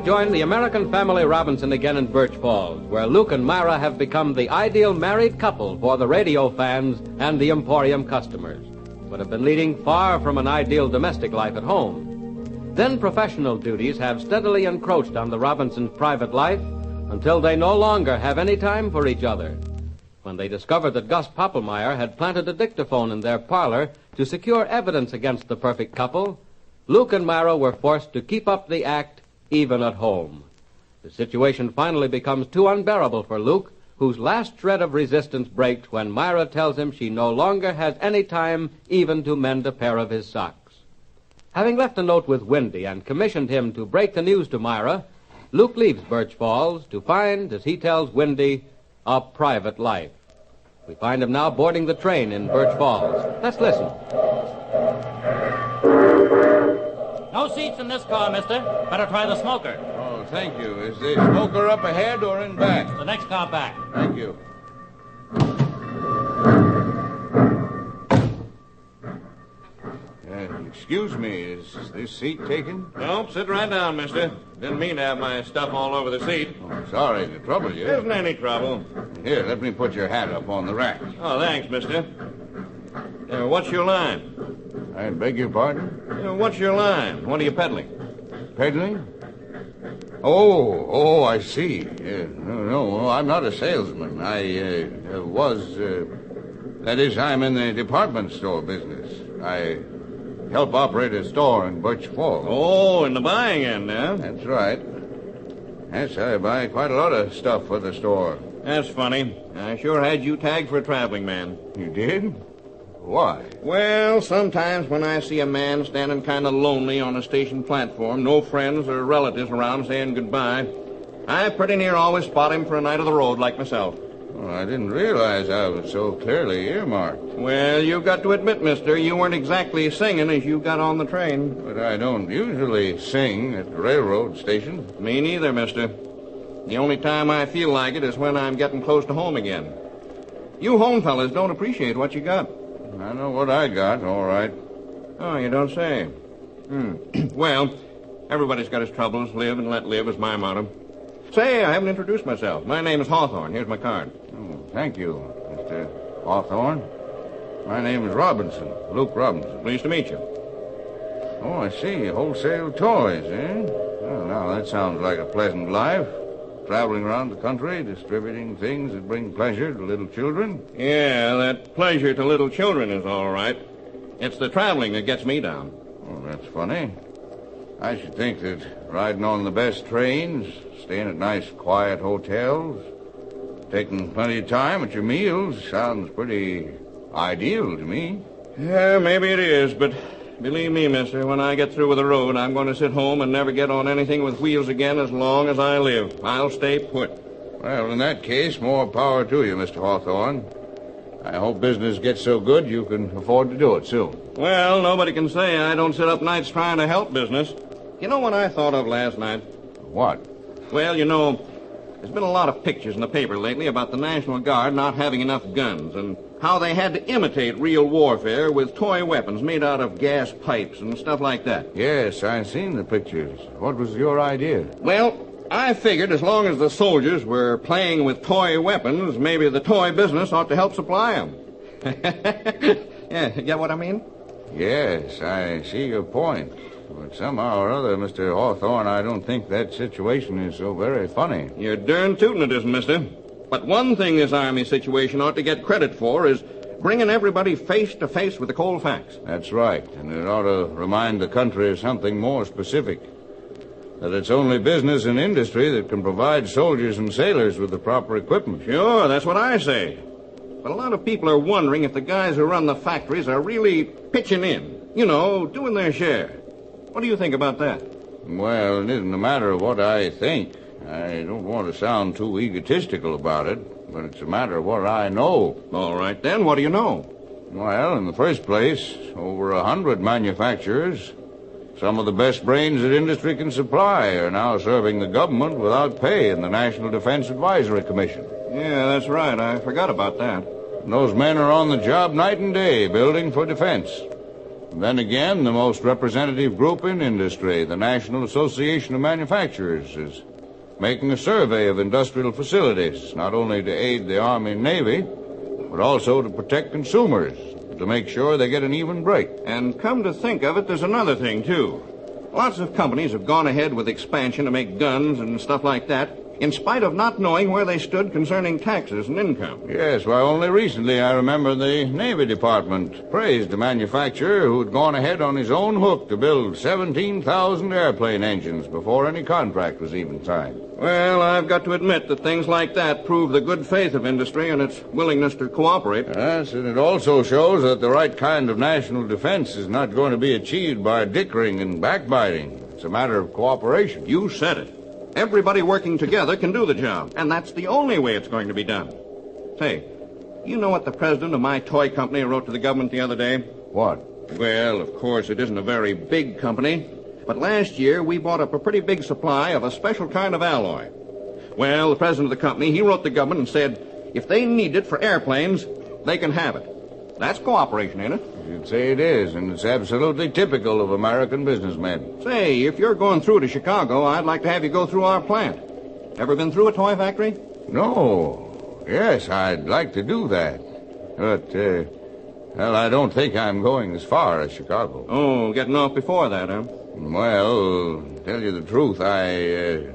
join the American family Robinson again in Birch Falls, where Luke and Myra have become the ideal married couple for the radio fans and the Emporium customers, but have been leading far from an ideal domestic life at home. Then professional duties have steadily encroached on the Robinsons' private life until they no longer have any time for each other. When they discovered that Gus Poppelmeyer had planted a dictaphone in their parlor to secure evidence against the perfect couple, Luke and Myra were forced to keep up the act even at home. The situation finally becomes too unbearable for Luke, whose last shred of resistance breaks when Myra tells him she no longer has any time even to mend a pair of his socks. Having left a note with Windy and commissioned him to break the news to Myra, Luke leaves Birch Falls to find, as he tells Windy, a private life. We find him now boarding the train in Birch Falls. Let's listen. No seats in this car, mister. Better try the smoker. Oh, thank you. Is the smoker up ahead or in back? The next car back. Thank you. Excuse me, is this seat taken? Nope, sit right down, mister. Didn't mean to have my stuff all over the seat. Oh, sorry to trouble you. Isn't any trouble. Here, let me put your hat up on the rack. Oh, thanks, mister. What's your line? I beg your pardon? What's your line? What are you peddling? Peddling? Oh, I see. No, I'm not a salesman. I that is, I'm in the department store business. I help operate a store in Birch Falls. Oh, in the buying end, huh? That's right. Yes, I buy quite a lot of stuff for the store. That's funny. I sure had you tagged for a traveling man. You did? Why? Well, sometimes when I see a man standing kind of lonely on a station platform, no friends or relatives around saying goodbye, I pretty near always spot him for a night of the road like myself. Well, I didn't realize I was so clearly earmarked. Well, you've got to admit, mister, you weren't exactly singing as you got on the train. But I don't usually sing at the railroad station. Me neither, mister. The only time I feel like it is when I'm getting close to home again. You home fellas don't appreciate what you got. I know what I got, all right. Oh, you don't say. Well, everybody's got his troubles. Live and let live is my motto. Say, I haven't introduced myself. My name is Hawthorne. Here's my card. Oh, thank you, Mr. Hawthorne. My name is Robinson, Luke Robinson. Pleased to meet you. Oh, I see. Wholesale toys, eh? Well, now, that sounds like a pleasant life. Traveling around the country, distributing things that bring pleasure to little children. Yeah, that pleasure to little children is all right. It's the traveling that gets me down. Oh, that's funny. I should think that riding on the best trains, staying at nice, quiet hotels, taking plenty of time at your meals sounds pretty ideal to me. Yeah, maybe it is, but believe me, mister, when I get through with the road, I'm going to sit home and never get on anything with wheels again as long as I live. I'll stay put. Well, in that case, more power to you, Mr. Hawthorne. I hope business gets so good you can afford to do it soon. Well, nobody can say I don't sit up nights trying to help business. You know what I thought of last night? What? Well, you know, there's been a lot of pictures in the paper lately about the National Guard not having enough guns and how they had to imitate real warfare with toy weapons made out of gas pipes and stuff like that. Yes, I've seen the pictures. What was your idea? Well, I figured as long as the soldiers were playing with toy weapons, maybe the toy business ought to help supply them. Yeah, you get what I mean? Yes, I see your point. But somehow or other, Mr. Hawthorne, I don't think that situation is so very funny. You're darn tootin' it isn't, mister. But one thing this Army situation ought to get credit for is bringing everybody face to face with the cold facts. That's right, and it ought to remind the country of something more specific. That it's only business and industry that can provide soldiers and sailors with the proper equipment. Sure, that's what I say. But a lot of people are wondering if the guys who run the factories are really pitching in. You know, doing their share. What do you think about that? Well, it isn't a matter of what I think. I don't want to sound too egotistical about it, but it's a matter of what I know. All right, then. What do you know? Well, in the first place, over 100 manufacturers, some of the best brains that industry can supply, are now serving the government without pay in the National Defense Advisory Commission. Yeah, that's right. I forgot about that. And those men are on the job night and day, building for defense. Then again, the most representative group in industry, the National Association of Manufacturers, is making a survey of industrial facilities, not only to aid the Army and Navy, but also to protect consumers, to make sure they get an even break. And come to think of it, there's another thing, too. Lots of companies have gone ahead with expansion to make guns and stuff like that, in spite of not knowing where they stood concerning taxes and income. Yes, well, only recently I remember the Navy Department praised a manufacturer who'd gone ahead on his own hook to build 17,000 airplane engines before any contract was even signed. Well, I've got to admit that things like that prove the good faith of industry and its willingness to cooperate. Yes, and it also shows that the right kind of national defense is not going to be achieved by dickering and backbiting. It's a matter of cooperation. You said it. Everybody working together can do the job, and that's the only way it's going to be done. Say, you know what the president of my toy company wrote to the government the other day? What? Well, of course, it isn't a very big company, but last year we bought up a pretty big supply of a special kind of alloy. Well, the president of the company, he wrote the government and said if they need it for airplanes, they can have it. That's cooperation, ain't it? You'd say it is, and it's absolutely typical of American businessmen. Say, if you're going through to Chicago, I'd like to have you go through our plant. Ever been through a toy factory? No. Yes, I'd like to do that. But, well, I don't think I'm going as far as Chicago. Oh, getting off before that, huh? Well, to tell you the truth, I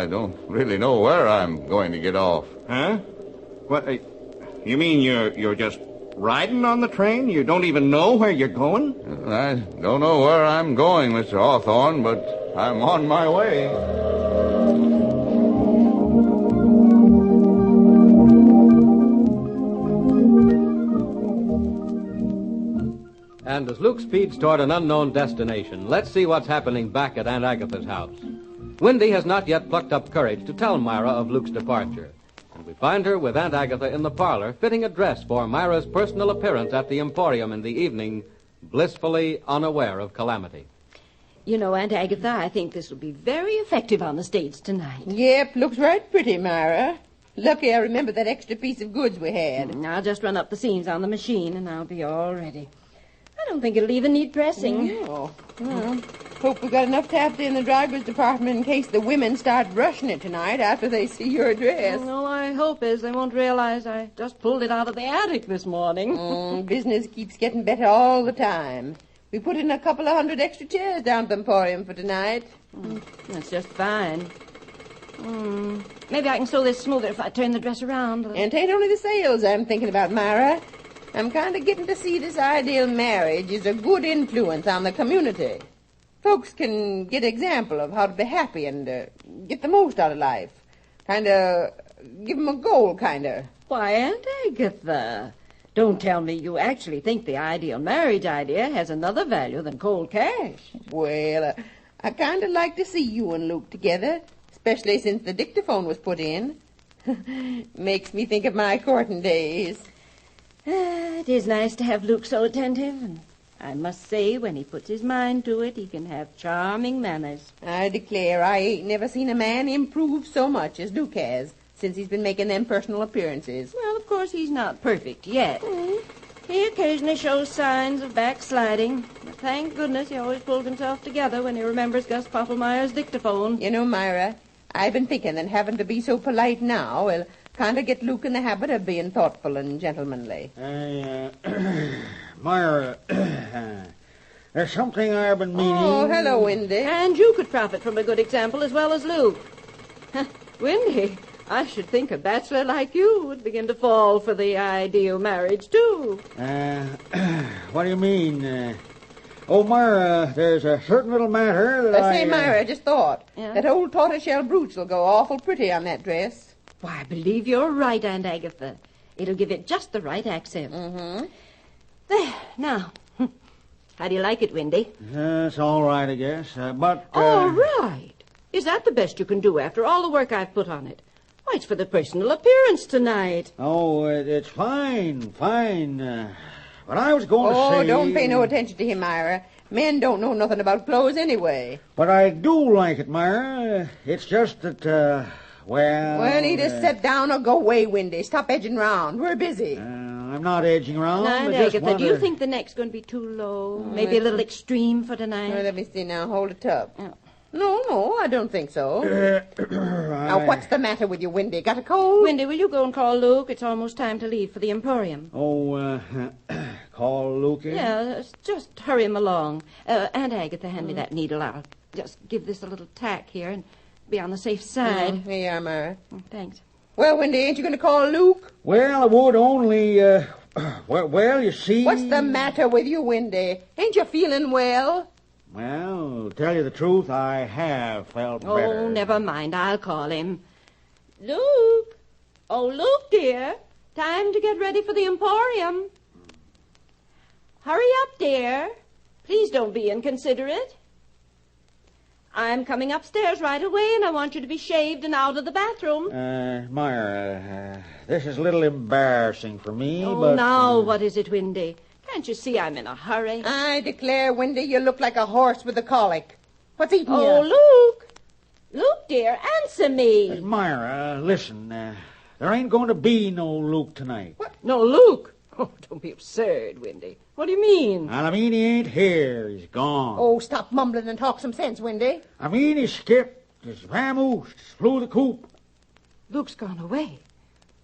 don't really know where I'm going to get off. Huh? What, you mean you're just riding on the train? You don't even know where you're going? I don't know where I'm going, Mr. Hawthorne, but I'm on my way. And as Luke speeds toward an unknown destination, let's see what's happening back at Aunt Agatha's house. Wendy has not yet plucked up courage to tell Myra of Luke's departure. And we find her with Aunt Agatha in the parlor, fitting a dress for Myra's personal appearance at the Emporium in the evening, blissfully unaware of calamity. You know, Aunt Agatha, I think this will be very effective on the stage tonight. Yep, looks right pretty, Myra. Lucky I remember that extra piece of goods we had. I'll just run up the seams on the machine, and I'll be all ready. I don't think it'll even need pressing. Oh, well, hope we got enough tapped in the driver's department in case the women start rushing it tonight after they see your dress. All I hope is they won't realize I just pulled it out of the attic this morning. Business keeps getting better all the time. We put in a couple of 100 extra chairs down at the Emporium for tonight. That's just fine. Maybe I can sew this smoother if I turn the dress around. And it ain't only the sales I'm thinking about, Myra. I'm kind of getting to see this ideal marriage is a good influence on the community. Folks can get example of how to be happy and get the most out of life. Kind of give them a goal, kind of. Why, Aunt Agatha, don't tell me you actually think the ideal marriage idea has another value than cold cash. Well, I kind of like to see you and Luke together, especially since the dictaphone was put in. Makes me think of my courting days. It is nice to have Luke so attentive, and I must say, when he puts his mind to it, he can have charming manners. I declare I ain't never seen a man improve so much as Luke has since he's been making them personal appearances. Well, of course, he's not perfect yet. He occasionally shows signs of backsliding, but thank goodness he always pulls himself together when he remembers Gus Poppelmeyer's dictaphone. You know, Myra, I've been thinking that having to be so polite now will kind of get Luke in the habit of being thoughtful and gentlemanly. Myra, there's something I've been meaning... Oh, hello, Wendy. And you could profit from a good example as well as Luke. Wendy, I should think a bachelor like you would begin to fall for the ideal marriage, too. What do you mean? Myra, there's a certain little matter that Say, Myra, I just thought. Yeah? That old tortoiseshell brooch will go awful pretty on that dress. Why, I believe you're right, Aunt Agatha. It'll give it just the right accent. There, now. How do you like it, Wendy? It's all right, I guess. But... All right. Is that the best you can do after all the work I've put on it? Why, it's for the personal appearance tonight. Oh, it's fine. But I was going to say... Oh, don't pay no attention to him, Myra. Men don't know nothing about clothes anyway. But I do like it, Myra. It's just that, Well, either sit down or go away, Wendy. Stop edging round. We're busy. I'm not edging around. Now, I just Agatha, want do you to- think the neck's going to be too low? Maybe a little extreme for Now, tonight? let me see now. Hold it up. Oh. No, I don't think so. Now, I- what's the matter with you, Wendy? Got a cold? Wendy, will you go and call Luke? It's almost time to leave for the Emporium. Oh, call Luke in? Yeah, just hurry him along. Aunt Agatha, hand me that needle. I'll just give this a little tack here and be on the safe side. Here you are, Myra. Thanks. Well, Wendy, ain't you going to call Luke? Well, I would only, well, you see... What's the matter with you, Wendy? Ain't you feeling well? Well, to tell you the truth, I have felt better. Oh, never mind. I'll call him. Luke! Oh, Luke, dear. Time to get ready for the Emporium. Hurry up, dear. Please don't be inconsiderate. I'm coming upstairs right away, and I want you to be shaved and out of the bathroom. Myra, this is a little embarrassing for me, Oh, but... now what is it, Windy? Can't you see I'm in a hurry? I declare, Wendy, you look like a horse with the colic. What's eating Oh, you? Luke! Luke, dear, answer me. Myra, listen, there ain't going to be no Luke tonight. No, Luke. Oh, don't be absurd, Windy. What do you mean? And I mean, he ain't here. He's gone. Oh, stop mumbling and talk some sense, Wendy. I mean, he skipped, he's vamoosed, flew the coop. Luke's gone away.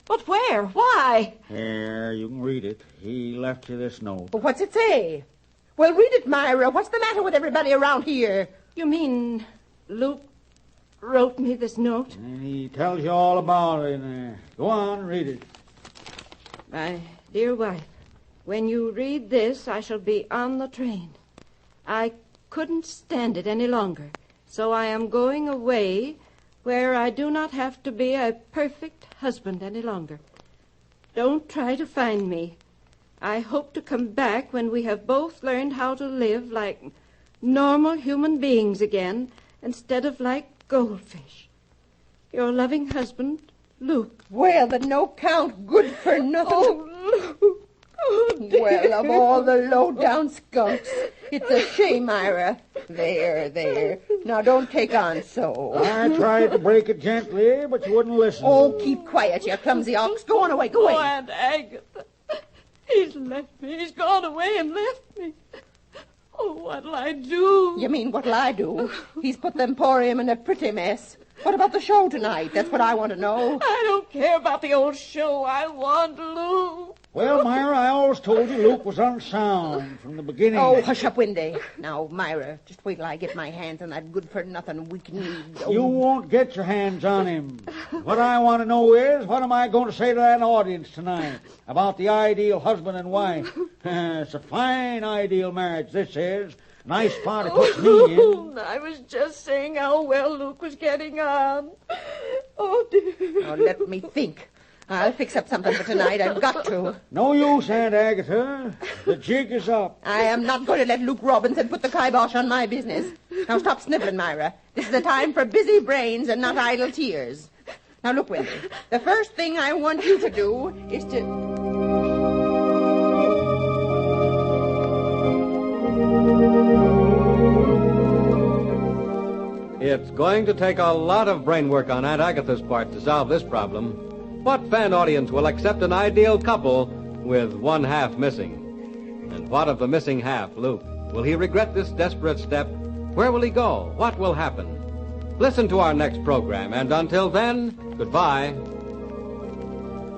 But where? Why? Here, you can read it. He left you this note. But what's it say? Well, read it, Myra. What's the matter with everybody around here? You mean Luke wrote me this note? And he tells you all about it in there. Go on, read it. My dear wife, when you read this, I shall be on the train. I couldn't stand it any longer, so I am going away where I do not have to be a perfect husband any longer. Don't try to find me. I hope to come back when we have both learned how to live like normal human beings again, instead of like goldfish. Your loving husband, Luke. Well, the no-count good for nothing. Oh, Luke. Oh, dear. Well, of all the low-down skunks, it's a shame, Myra. There. Now, don't take on so. I tried to break it gently, but you wouldn't listen. Oh, keep quiet, you clumsy ox. Go on away, go Oh, away. Aunt Agatha. He's left me. He's gone away and left me. Oh, what'll I do? You mean, what'll I do? He's put the Emporium in a pretty mess. What about the show tonight? That's what I want to know. I don't care about the old show. I want Luke. Well, Myra, I always told you Luke was unsound from the beginning. Oh, hush up, Wendy. Now, Myra, just wait till I get my hands on that good-for-nothing weak-kneed... You won't get your hands on him. What I want to know is, what am I going to say to that audience tonight about the ideal husband and wife? It's a fine ideal marriage, this is. Nice spot it puts me in. I was just saying how well Luke was getting on. Oh, dear. Oh, let me think. I'll fix up something for tonight. I've got to. No use, Aunt Agatha. The jig is up. I am not going to let Luke Robinson put the kibosh on my business. Now stop sniveling, Myra. This is the time for busy brains and not idle tears. Now look, Wendy. The first thing I want you to do is to... It's going to take a lot of brain work on Aunt Agatha's part to solve this problem. What fan audience will accept an ideal couple with one half missing? And what of the missing half, Luke? Will he regret this desperate step? Where will he go? What will happen? Listen to our next program, and until then, goodbye.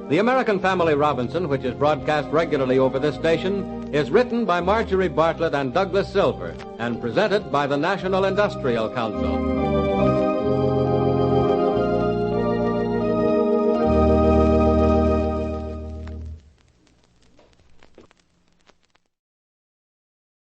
The American Family Robinson, which is broadcast regularly over this station, is written by Marjorie Bartlett and Douglas Silver and presented by the National Industrial Council.